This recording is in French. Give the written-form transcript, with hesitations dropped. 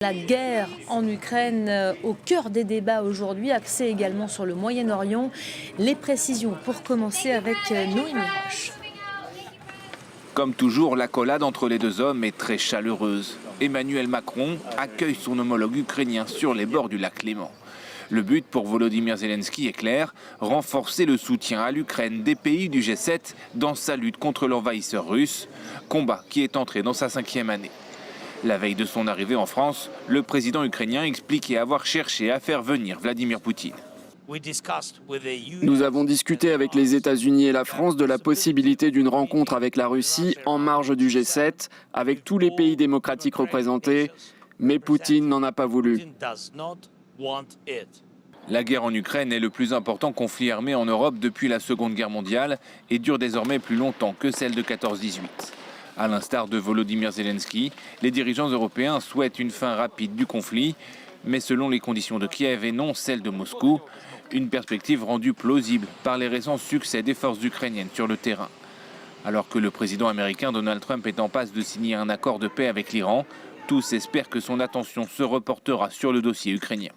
La guerre en Ukraine au cœur des débats aujourd'hui, axé également sur le Moyen-Orient. Les précisions pour commencer avec Noémie Roche. Comme toujours, l'accolade entre les deux hommes est très chaleureuse. Emmanuel Macron accueille son homologue ukrainien sur les bords du lac Léman. Le but pour Volodymyr Zelensky est clair, renforcer le soutien à l'Ukraine des pays du G7 dans sa lutte contre l'envahisseur russe, combat qui est entré dans sa 5e année. La veille de son arrivée en France, le président ukrainien expliquait avoir cherché à faire venir Vladimir Poutine. Nous avons discuté avec les États-Unis et la France de la possibilité d'une rencontre avec la Russie en marge du G7, avec tous les pays démocratiques représentés, mais Poutine n'en a pas voulu. La guerre en Ukraine est le plus important conflit armé en Europe depuis la Seconde Guerre mondiale et dure désormais plus longtemps que celle de 14-18. À l'instar de Volodymyr Zelensky, les dirigeants européens souhaitent une fin rapide du conflit, mais selon les conditions de Kiev et non celles de Moscou, une perspective rendue plausible par les récents succès des forces ukrainiennes sur le terrain. Alors que le président américain Donald Trump est en passe de signer un accord de paix avec l'Iran, tous espèrent que son attention se reportera sur le dossier ukrainien.